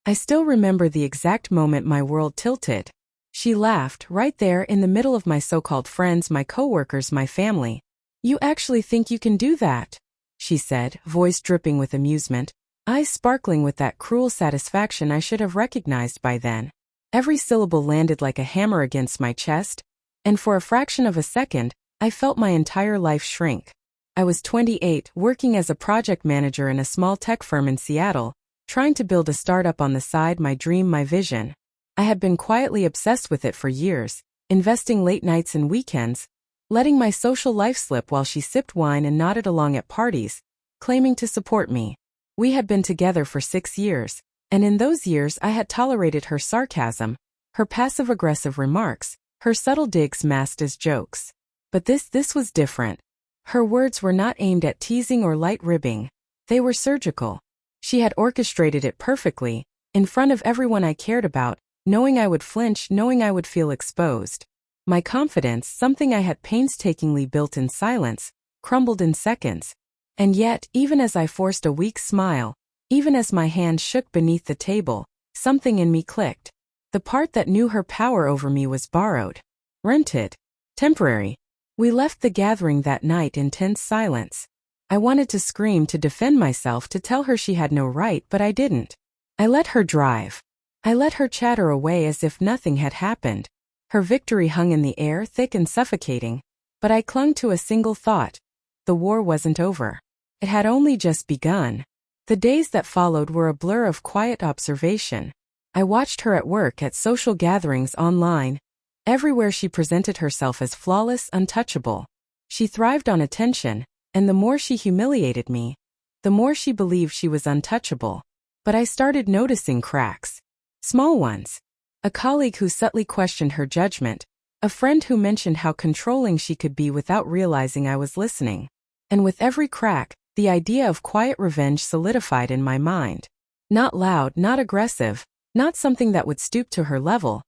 I still remember the exact moment my world tilted. She laughed, right there in the middle of my so-called friends, my coworkers, my family. "You actually think you can do that?" she said, voice dripping with amusement, eyes sparkling with that cruel satisfaction I should have recognized by then. Every syllable landed like a hammer against my chest, and for a fraction of a second, I felt my entire life shrink. I was 28, working as a project manager in a small tech firm in Seattle, trying to build a startup on the side, my dream, my vision. I had been quietly obsessed with it for years, investing late nights and weekends, letting my social life slip while she sipped wine and nodded along at parties, claiming to support me. We had been together for 6 years, and in those years I had tolerated her sarcasm, her passive-aggressive remarks, her subtle digs masked as jokes. But this was different. Her words were not aimed at teasing or light ribbing. They were surgical. She had orchestrated it perfectly, in front of everyone I cared about, knowing I would flinch, knowing I would feel exposed. My confidence, something I had painstakingly built in silence, crumbled in seconds. And yet, even as I forced a weak smile, even as my hand shook beneath the table, something in me clicked. The part that knew her power over me was borrowed, rented, temporary. We left the gathering that night in tense silence. I wanted to scream, to defend myself, to tell her she had no right, but I didn't. I let her drive. I let her chatter away as if nothing had happened. Her victory hung in the air, thick and suffocating. But I clung to a single thought. The war wasn't over. It had only just begun. The days that followed were a blur of quiet observation. I watched her at work, at social gatherings, online. Everywhere she presented herself as flawless, untouchable. She thrived on attention, and the more she humiliated me, the more she believed she was untouchable. But I started noticing cracks. Small ones. A colleague who subtly questioned her judgment. A friend who mentioned how controlling she could be without realizing I was listening. And with every crack, the idea of quiet revenge solidified in my mind. Not loud, not aggressive, not something that would stoop to her level,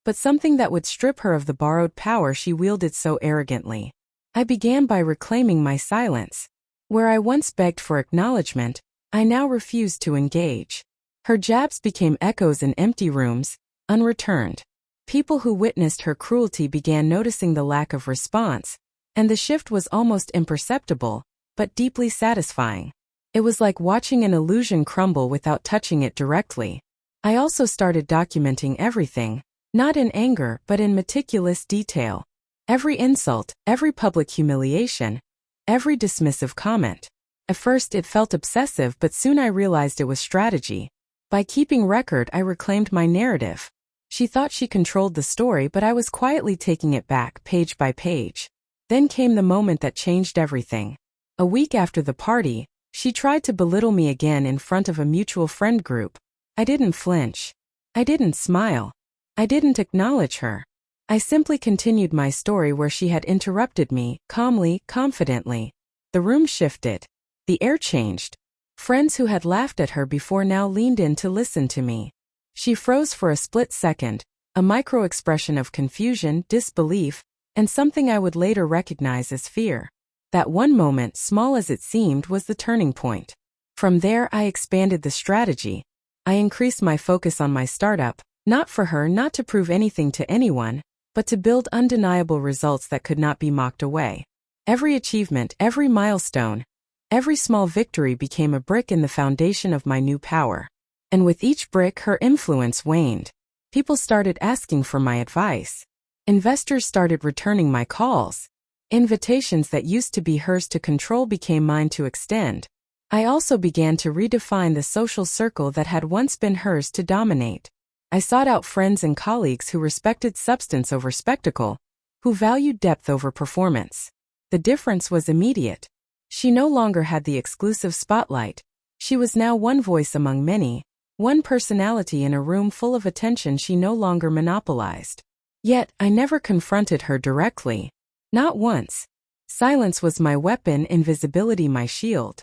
but something that would strip her of the borrowed power she wielded so arrogantly. I began by reclaiming my silence. Where I once begged for acknowledgement, I now refused to engage. Her jabs became echoes in empty rooms, unreturned. People who witnessed her cruelty began noticing the lack of response, and the shift was almost imperceptible, but deeply satisfying. It was like watching an illusion crumble without touching it directly. I also started documenting everything, not in anger but in meticulous detail. Every insult, every public humiliation, every dismissive comment. At first it felt obsessive, but soon I realized it was strategy. By keeping record, I reclaimed my narrative. She thought she controlled the story, but I was quietly taking it back, page by page. Then came the moment that changed everything. A week after the party, she tried to belittle me again in front of a mutual friend group. I didn't flinch. I didn't smile. I didn't acknowledge her. I simply continued my story where she had interrupted me, calmly, confidently. The room shifted. The air changed. Friends who had laughed at her before now leaned in to listen to me. She froze for a split second, a micro-expression of confusion, disbelief, and something I would later recognize as fear. That one moment, small as it seemed, was the turning point. From there, I expanded the strategy. I increased my focus on my startup, not for her, not to prove anything to anyone, but to build undeniable results that could not be mocked away. Every achievement, every milestone, every small victory became a brick in the foundation of my new power. And with each brick, her influence waned. People started asking for my advice. Investors started returning my calls. Invitations that used to be hers to control became mine to extend. I also began to redefine the social circle that had once been hers to dominate. I sought out friends and colleagues who respected substance over spectacle, who valued depth over performance. The difference was immediate. She no longer had the exclusive spotlight. She was now one voice among many, one personality in a room full of attention she no longer monopolized. Yet, I never confronted her directly. Not once. Silence was my weapon, invisibility my shield.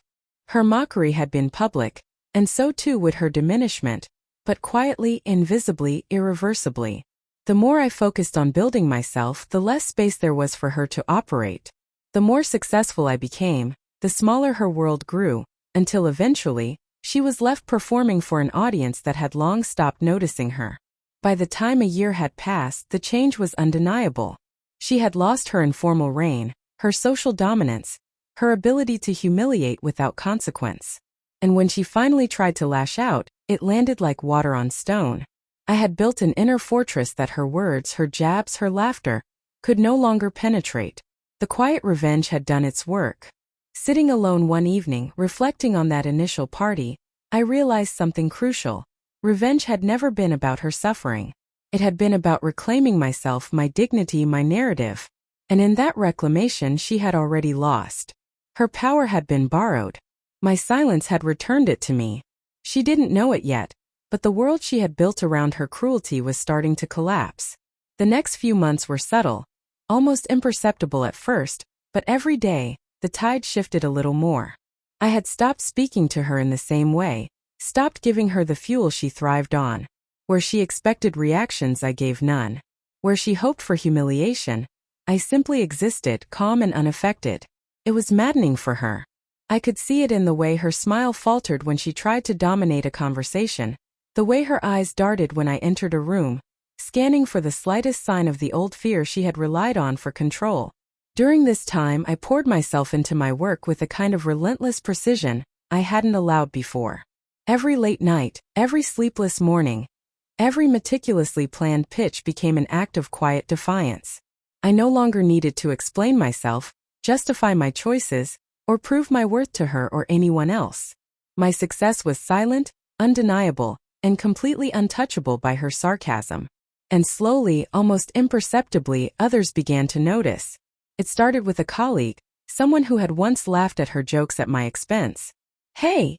Her mockery had been public, and so too would her diminishment, but quietly, invisibly, irreversibly. The more I focused on building myself, the less space there was for her to operate. The more successful I became, the smaller her world grew, until eventually, She was left performing for an audience that had long stopped noticing her. By the time a year had passed, the change was undeniable. She had lost her informal reign, her social dominance, her ability to humiliate without consequence. And when she finally tried to lash out, it landed like water on stone. I had built an inner fortress that her words, her jabs, her laughter could no longer penetrate. The quiet revenge had done its work. Sitting alone one evening, reflecting on that initial party, I realized something crucial. Revenge had never been about her suffering. It had been about reclaiming myself, my dignity, my narrative. And in that reclamation she had already lost. Her power had been borrowed. My silence had returned it to me. She didn't know it yet, but the world she had built around her cruelty was starting to collapse. The next few months were subtle, almost imperceptible at first, but every day, the tide shifted a little more. I had stopped speaking to her in the same way, stopped giving her the fuel she thrived on. Where she expected reactions, I gave none. Where she hoped for humiliation, I simply existed, calm and unaffected. It was maddening for her. I could see it in the way her smile faltered when she tried to dominate a conversation, the way her eyes darted when I entered a room, scanning for the slightest sign of the old fear she had relied on for control. During this time, I poured myself into my work with a kind of relentless precision I hadn't allowed before. Every late night, every sleepless morning, every meticulously planned pitch became an act of quiet defiance. I no longer needed to explain myself, justify my choices, or prove my worth to her or anyone else. My success was silent, undeniable, and completely untouchable by her sarcasm. And slowly, almost imperceptibly, others began to notice. It started with a colleague, someone who had once laughed at her jokes at my expense. "Hey,"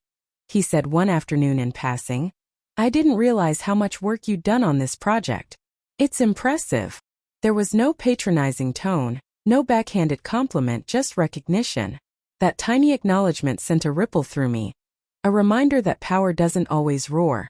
he said one afternoon in passing, "I didn't realize how much work you'd done on this project. It's impressive." There was no patronizing tone, no backhanded compliment, just recognition. That tiny acknowledgement sent a ripple through me, a reminder that power doesn't always roar.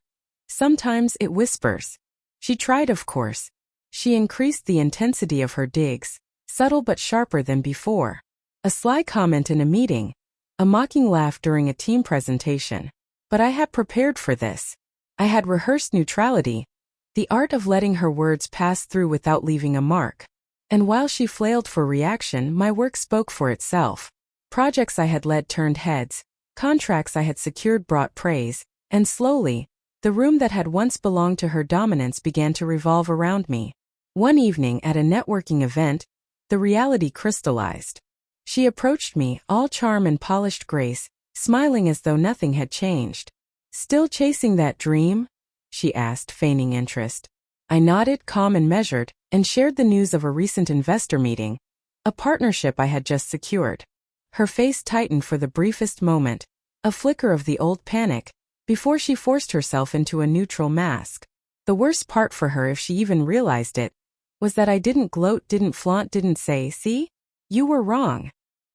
Sometimes it whispers. She tried, of course. She increased the intensity of her digs, subtle but sharper than before. A sly comment in a meeting, a mocking laugh during a team presentation. But I had prepared for this. I had rehearsed neutrality, the art of letting her words pass through without leaving a mark. And while she flailed for reaction, my work spoke for itself. Projects I had led turned heads, contracts I had secured brought praise, and slowly, the room that had once belonged to her dominance began to revolve around me. One evening at a networking event, the reality crystallized. She approached me, all charm and polished grace, smiling as though nothing had changed. "Still chasing that dream?" she asked, feigning interest. I nodded, calm and measured, and shared the news of a recent investor meeting, a partnership I had just secured. Her face tightened for the briefest moment, a flicker of the old panic, before she forced herself into a neutral mask. The worst part for her, if she even realized it, was that I didn't gloat, didn't flaunt, didn't say, "See? You were wrong."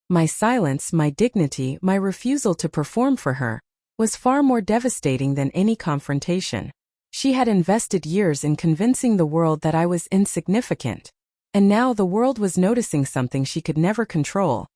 My silence, my dignity, my refusal to perform for her, was far more devastating than any confrontation. She had invested years in convincing the world that I was insignificant. And now the world was noticing something she could never control.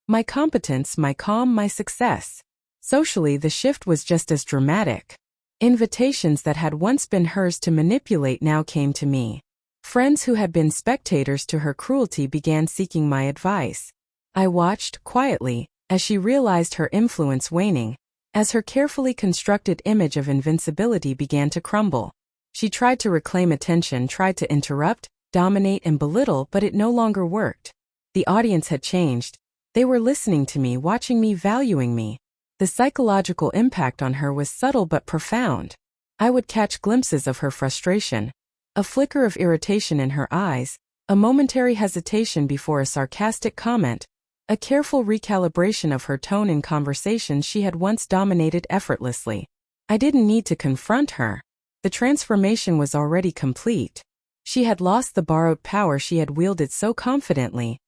My competence, my calm, my success. Socially, the shift was just as dramatic. Invitations that had once been hers to manipulate now came to me. Friends who had been spectators to her cruelty began seeking my advice. I watched, quietly, as she realized her influence waning, as her carefully constructed image of invincibility began to crumble. She tried to reclaim attention, tried to interrupt, dominate and belittle, but it no longer worked. The audience had changed. They were listening to me, watching me, valuing me. The psychological impact on her was subtle but profound. I would catch glimpses of her frustration, a flicker of irritation in her eyes, a momentary hesitation before a sarcastic comment, a careful recalibration of her tone in conversations she had once dominated effortlessly. I didn't need to confront her. The transformation was already complete. She had lost the borrowed power she had wielded so confidently,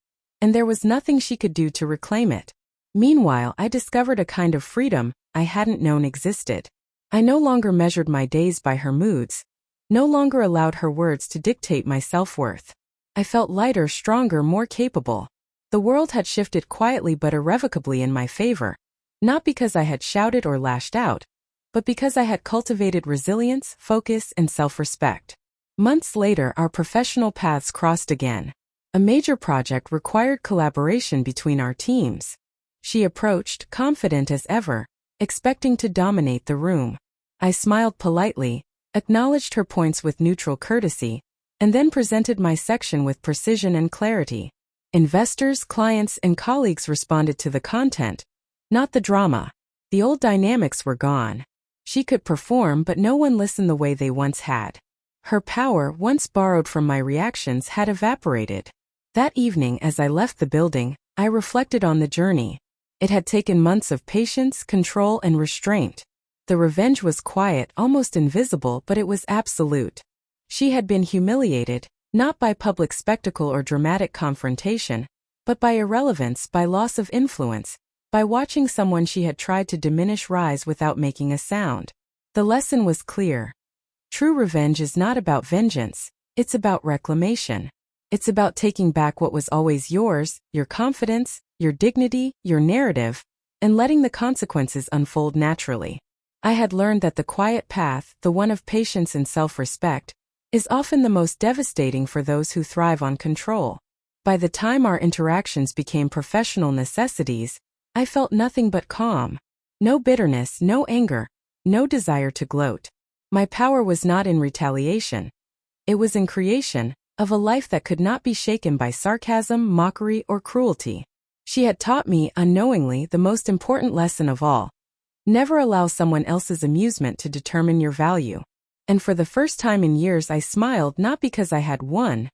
and there was nothing she could do to reclaim it. Meanwhile, I discovered a kind of freedom I hadn't known existed. I no longer measured my days by her moods, no longer allowed her words to dictate my self-worth. I felt lighter, stronger, more capable. The world had shifted quietly but irrevocably in my favor, not because I had shouted or lashed out, but because I had cultivated resilience, focus, and self-respect. Months later, our professional paths crossed again. A major project required collaboration between our teams. She approached, confident as ever, expecting to dominate the room. I smiled politely, acknowledged her points with neutral courtesy, and then presented my section with precision and clarity. Investors, clients, and colleagues responded to the content, not the drama. The old dynamics were gone. She could perform, but no one listened the way they once had. Her power, once borrowed from my reactions, had evaporated. That evening, as I left the building, I reflected on the journey. It had taken months of patience, control, and restraint. The revenge was quiet, almost invisible, but it was absolute. She had been humiliated, not by public spectacle or dramatic confrontation, but by irrelevance, by loss of influence, by watching someone she had tried to diminish rise without making a sound. The lesson was clear. True revenge is not about vengeance, it's about reclamation. It's about taking back what was always yours, your confidence, your dignity, your narrative, and letting the consequences unfold naturally. I had learned that the quiet path, the one of patience and self-respect, is often the most devastating for those who thrive on control. By the time our interactions became professional necessities, I felt nothing but calm. No bitterness, no anger, no desire to gloat. My power was not in retaliation. It was in creation of a life that could not be shaken by sarcasm, mockery, or cruelty. She had taught me, unknowingly, the most important lesson of all. Never allow someone else's amusement to determine your value. And for the first time in years I smiled, not because I had won,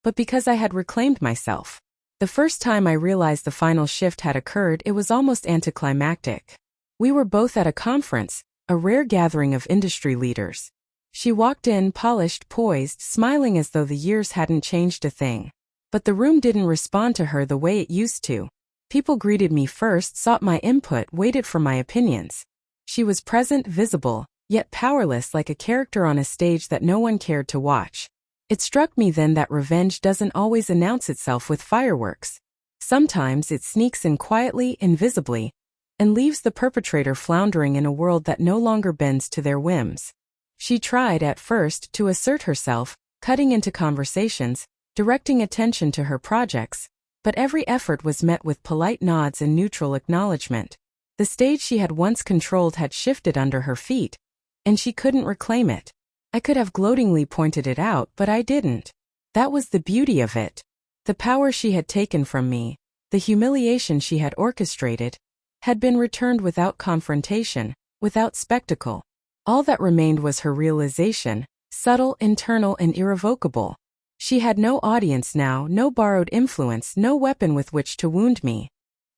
but because I had reclaimed myself. The first time I realized the final shift had occurred, it was almost anticlimactic. We were both at a conference, a rare gathering of industry leaders. She walked in, polished, poised, smiling as though the years hadn't changed a thing. But the room didn't respond to her the way it used to. People greeted me first, sought my input, waited for my opinions. She was present, visible, yet powerless, like a character on a stage that no one cared to watch. It struck me then that revenge doesn't always announce itself with fireworks. Sometimes it sneaks in quietly, invisibly, and leaves the perpetrator floundering in a world that no longer bends to their whims. She tried, at first, to assert herself, cutting into conversations, directing attention to her projects, but every effort was met with polite nods and neutral acknowledgement. The stage she had once controlled had shifted under her feet, and she couldn't reclaim it. I could have gloatingly pointed it out, but I didn't. That was the beauty of it. The power she had taken from me, the humiliation she had orchestrated, had been returned without confrontation, without spectacle. All that remained was her realization, subtle, internal, and irrevocable. She had no audience now, no borrowed influence, no weapon with which to wound me.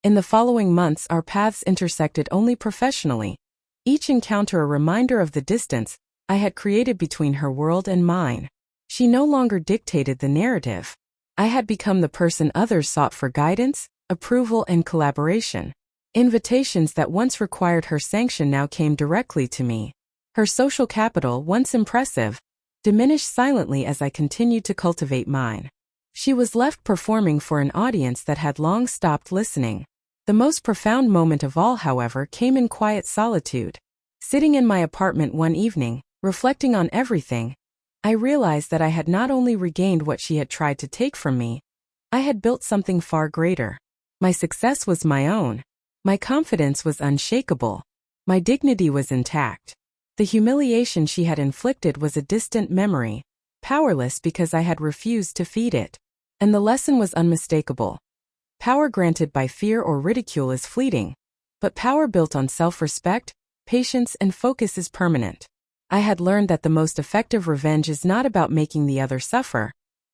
In the following months our paths intersected only professionally, each encounter a reminder of the distance I had created between her world and mine. She no longer dictated the narrative. I had become the person others sought for guidance, approval, and collaboration. Invitations that once required her sanction now came directly to me. Her social capital, once impressive, diminished silently as I continued to cultivate mine. She was left performing for an audience that had long stopped listening. The most profound moment of all, however, came in quiet solitude. Sitting in my apartment one evening, reflecting on everything, I realized that I had not only regained what she had tried to take from me, I had built something far greater. My success was my own. My confidence was unshakable. My dignity was intact. The humiliation she had inflicted was a distant memory, powerless because I had refused to feed it. And the lesson was unmistakable. Power granted by fear or ridicule is fleeting, but power built on self-respect, patience, and focus is permanent. I had learned that the most effective revenge is not about making the other suffer,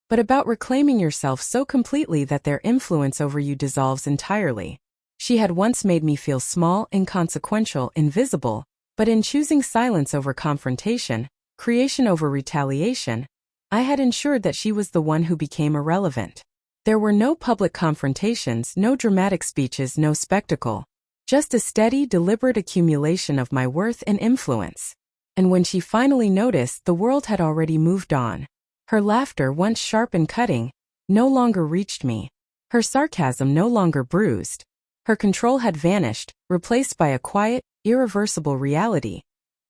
but about reclaiming yourself so completely that their influence over you dissolves entirely. She had once made me feel small, inconsequential, invisible, but in choosing silence over confrontation, creation over retaliation, I had ensured that she was the one who became irrelevant. There were no public confrontations, no dramatic speeches, no spectacle. Just a steady, deliberate accumulation of my worth and influence. And when she finally noticed, the world had already moved on. Her laughter, once sharp and cutting, no longer reached me. Her sarcasm no longer bruised. Her control had vanished, replaced by a quiet, irreversible reality.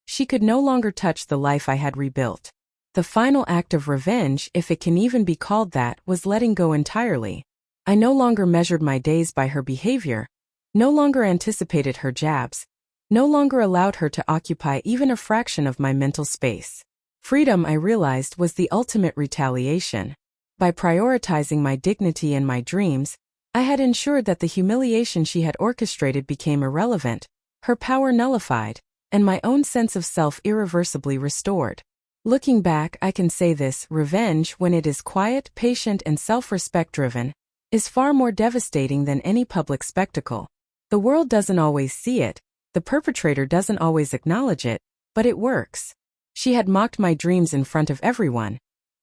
She could no longer touch the life I had rebuilt. The final act of revenge, if it can even be called that, was letting go entirely. I no longer measured my days by her behavior, no longer anticipated her jabs, no longer allowed her to occupy even a fraction of my mental space. Freedom, I realized, was the ultimate retaliation. By prioritizing my dignity and my dreams, I had ensured that the humiliation she had orchestrated became irrelevant, her power nullified, and my own sense of self irreversibly restored. Looking back, I can say this: revenge, when it is quiet, patient, and self-respect driven, is far more devastating than any public spectacle. The world doesn't always see it, the perpetrator doesn't always acknowledge it, but it works. She had mocked my dreams in front of everyone.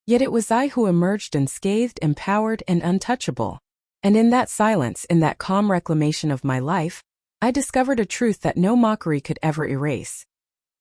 Yet it was I who emerged unscathed, empowered, and untouchable. And in that silence, in that calm reclamation of my life, I discovered a truth that no mockery could ever erase.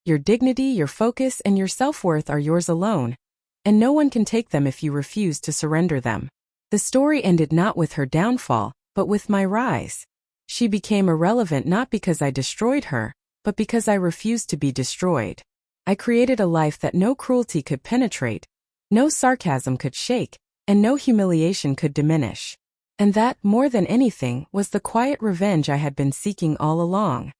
Your dignity, your focus, and your self-worth are yours alone, and no one can take them if you refuse to surrender them. The story ended not with her downfall, but with my rise. She became irrelevant not because I destroyed her, but because I refused to be destroyed. I created a life that no cruelty could penetrate, no sarcasm could shake, and no humiliation could diminish. And that, more than anything, was the quiet revenge I had been seeking all along.